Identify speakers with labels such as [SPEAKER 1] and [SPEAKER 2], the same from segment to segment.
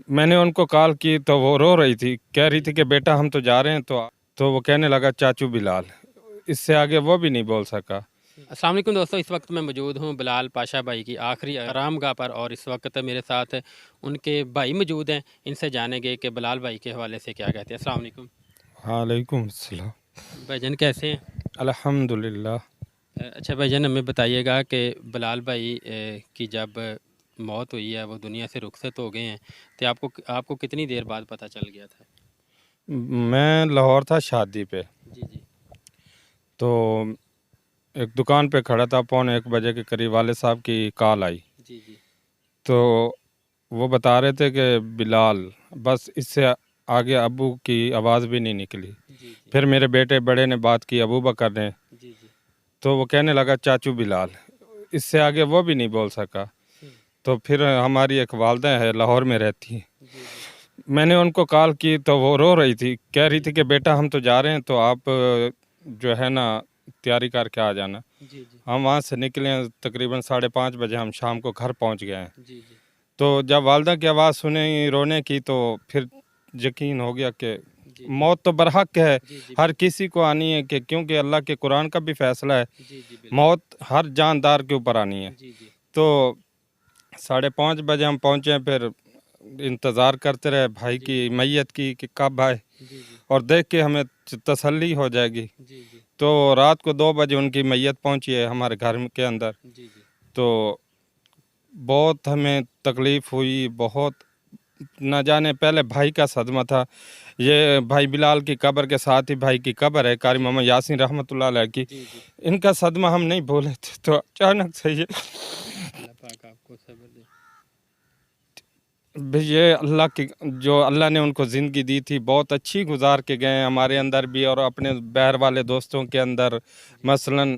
[SPEAKER 1] میں نے ان کو کال کی تو وہ رو رہی تھی، کہہ رہی تھی کہ بیٹا ہم تو جا رہے ہیں، تو وہ کہنے لگا چاچو بلال، اس سے آگے وہ بھی نہیں بول سکا۔
[SPEAKER 2] السلام علیکم دوستو، اس وقت میں موجود ہوں بلال پاشا بھائی کی آخری آرام گاہ پر، اور اس وقت میرے ساتھ ان کے بھائی موجود ہیں۔ ان سے جانیں گے کہ بلال بھائی کے حوالے سے کیا کہتے ہیں۔ السلام علیکم
[SPEAKER 1] وعلیکم السلام۔
[SPEAKER 2] بھائی جان، کیسے ہیں؟
[SPEAKER 1] الحمدللہ۔
[SPEAKER 2] اچھا بھائی جان، ہمیں بتائیے گا کہ بلال بھائی کی جب موت ہوئی ہے، وہ دنیا سے رخصت ہو گئے ہیں، تو آپ کو کتنی دیر بعد پتہ چل گیا تھا؟
[SPEAKER 1] میں لاہور تھا شادی پہ،
[SPEAKER 2] جی جی
[SPEAKER 1] تو ایک دکان پہ کھڑا تھا، 1:15 کے قریب والد صاحب کی کال آئی،
[SPEAKER 2] جی جی
[SPEAKER 1] تو وہ بتا رہے تھے کہ بلال، بس اس سے آگے ابو کی آواز بھی نہیں نکلی۔
[SPEAKER 2] جی جی
[SPEAKER 1] پھر میرے بیٹے بڑے نے بات کی، ابو بکر نے،
[SPEAKER 2] جی جی
[SPEAKER 1] تو وہ کہنے لگا چاچو بلال، اس سے آگے وہ بھی نہیں بول سکا۔ تو پھر ہماری ایک والدہ ہے، لاہور میں رہتی ہیں،
[SPEAKER 2] جی جی
[SPEAKER 1] میں نے ان کو کال کی تو وہ رو رہی تھی، کہہ رہی تھی کہ بیٹا ہم تو جا رہے ہیں، تو آپ جو ہے نا تیاری کر کے آ جانا۔
[SPEAKER 2] جی جی
[SPEAKER 1] ہم وہاں سے نکلے ہیں تقریباً 5:30 بجے، ہم شام کو گھر پہنچ گئے ہیں۔
[SPEAKER 2] جی جی
[SPEAKER 1] تو جب والدہ کی آواز سنی رونے کی، تو پھر یقین ہو گیا کہ
[SPEAKER 2] جی
[SPEAKER 1] موت تو برحق ہے،
[SPEAKER 2] جی جی
[SPEAKER 1] ہر کسی کو آنی ہے، کہ کیونکہ اللہ کے قرآن کا بھی فیصلہ ہے،
[SPEAKER 2] جی جی بالکل
[SPEAKER 1] موت ہر جاندار کے اوپر آنی ہے۔
[SPEAKER 2] جی جی
[SPEAKER 1] تو 5:30 بجے ہم پہنچے، پھر انتظار کرتے رہے بھائی
[SPEAKER 2] جی
[SPEAKER 1] کی میت کی کہ کب آئے،
[SPEAKER 2] جی جی
[SPEAKER 1] اور دیکھ کے ہمیں تسلی ہو جائے گی۔
[SPEAKER 2] جی جی
[SPEAKER 1] تو رات کو 2 بجے ان کی میت پہنچی ہے ہمارے گھر کے اندر۔
[SPEAKER 2] جی جی
[SPEAKER 1] تو بہت ہمیں تکلیف ہوئی، بہت، نہ جانے، پہلے بھائی کا صدمہ تھا، یہ بھائی بلال کی قبر کے ساتھ ہی بھائی کی قبر ہے، قاری محمد یاسین رحمۃ اللہ علیہ کی،
[SPEAKER 2] جی جی
[SPEAKER 1] ان کا صدمہ ہم نہیں بولے تھے، تو اچانک سے
[SPEAKER 2] اللہ پاک آپ کو صبر دے۔
[SPEAKER 1] یہ اللہ کی، جو اللہ نے ان کو زندگی دی تھی، بہت اچھی گزار کے گئے ہیں، ہمارے اندر بھی اور اپنے بہر والے دوستوں کے اندر
[SPEAKER 2] جی
[SPEAKER 1] مثلاً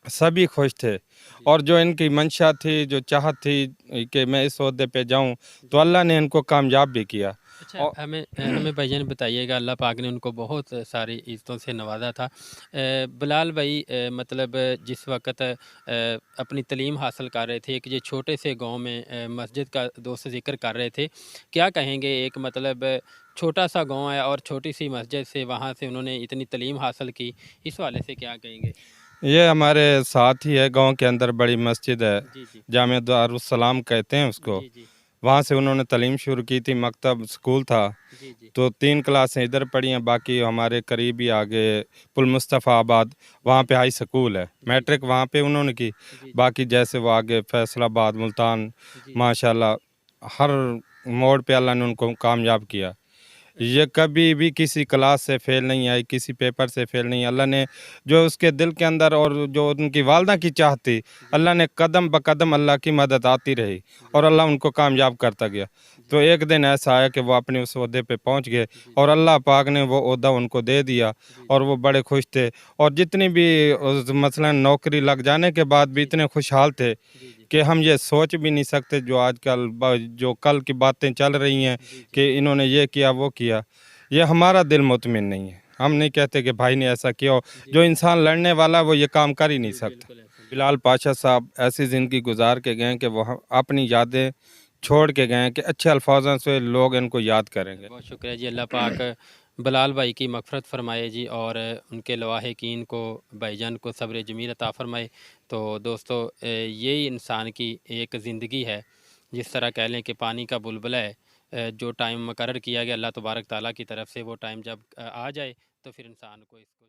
[SPEAKER 1] سبھی خوش تھے،
[SPEAKER 2] جی
[SPEAKER 1] اور جو ان کی منشا تھی، جو چاہت تھی کہ میں اس عہدے پہ جاؤں، تو
[SPEAKER 2] جی
[SPEAKER 1] اللہ نے ان کو کامیاب بھی کیا۔
[SPEAKER 2] اچھا، ہمیں بھائی جان بتائیے گا، اللہ پاک نے ان کو بہت ساری عزتوں سے نوازا تھا۔ بلال بھائی مطلب جس وقت اپنی تعلیم حاصل کر رہے تھے، ایک یہ چھوٹے سے گاؤں میں مسجد کا دوست ذکر کر رہے تھے، کیا کہیں گے؟ ایک مطلب چھوٹا سا گاؤں ہے اور چھوٹی سی مسجد سے وہاں سے انہوں نے اتنی تعلیم حاصل کی، اس والے سے کیا کہیں گے؟
[SPEAKER 1] یہ ہمارے ساتھ ہی ہے، گاؤں کے اندر بڑی مسجد ہے،
[SPEAKER 2] جی جی
[SPEAKER 1] جامع دارالسلام کہتے ہیں اس کو،
[SPEAKER 2] جی جی
[SPEAKER 1] وہاں سے انہوں نے تعلیم شروع کی تھی، مکتب اسکول تھا،
[SPEAKER 2] جی جی
[SPEAKER 1] تو 3 کلاسیں ادھر پڑھی ہیں، باقی ہمارے قریبی آگے پل مصطفیٰ آباد، وہاں
[SPEAKER 2] جی
[SPEAKER 1] پہ ہائی سکول ہے،
[SPEAKER 2] جی
[SPEAKER 1] میٹرک وہاں پہ انہوں نے کی،
[SPEAKER 2] جی جی
[SPEAKER 1] باقی جیسے وہ آگے فیصل آباد، ملتان،
[SPEAKER 2] جی جی
[SPEAKER 1] ماشاءاللہ ہر موڑ پہ اللہ نے ان کو کامیاب کیا۔
[SPEAKER 2] اچھا
[SPEAKER 1] یہ کبھی بھی کسی کلاس سے فیل نہیں آئی، کسی پیپر سے فیل نہیں، اللہ نے جو اس کے دل کے اندر اور جو ان کی والدہ کی چاہت تھی،
[SPEAKER 2] جی
[SPEAKER 1] اللہ نے قدم بقدم اللہ کی مدد آتی رہی،
[SPEAKER 2] جی
[SPEAKER 1] اور اللہ ان کو کامیاب کرتا گیا۔
[SPEAKER 2] جی
[SPEAKER 1] تو ایک دن ایسا آیا کہ وہ اپنے اس عہدے پہ پہنچ گئے،
[SPEAKER 2] جی
[SPEAKER 1] اور اللہ پاک نے وہ عہدہ ان کو دے دیا،
[SPEAKER 2] جی
[SPEAKER 1] اور وہ بڑے خوش تھے، اور جتنی بھی مثلا نوکری لگ جانے کے بعد بھی
[SPEAKER 2] جی
[SPEAKER 1] اتنے خوشحال تھے
[SPEAKER 2] جی جی
[SPEAKER 1] کہ ہم یہ سوچ بھی نہیں سکتے، جو آج کل جو کل کی باتیں چل رہی ہیں
[SPEAKER 2] جی جی
[SPEAKER 1] کہ انہوں نے یہ کیا وہ کیا، یہ ہمارا دل مطمئن نہیں ہے، ہم نہیں کہتے کہ بھائی نے ایسا کیا ہو،
[SPEAKER 2] جی
[SPEAKER 1] جو
[SPEAKER 2] جی
[SPEAKER 1] انسان لڑنے والا وہ یہ کام کر ہی نہیں
[SPEAKER 2] جی
[SPEAKER 1] سکتا۔
[SPEAKER 2] بالکل ایسا نہیں ہے۔
[SPEAKER 1] بلال پاشا صاحب ایسی زندگی گزار کے گئے کہ وہ اپنی یادیں چھوڑ کے گئے کہ اچھے الفاظوں سے لوگ ان کو یاد کریں گے۔
[SPEAKER 2] بہت شکریہ جی، اللہ پاک بلال بھائی کی مغفرت فرمائے جی، اور ان کے لواحقین کو، بھائی جان کو صبر جمیل عطا فرمائے۔ تو دوستو، یہی انسان کی ایک زندگی ہے، جس طرح کہہ لیں کہ پانی کا بلبلہ ہے، جو ٹائم مقرر کیا گیا اللہ تبارک تعالیٰ کی طرف سے، وہ ٹائم جب آ جائے تو پھر انسان کو اس کو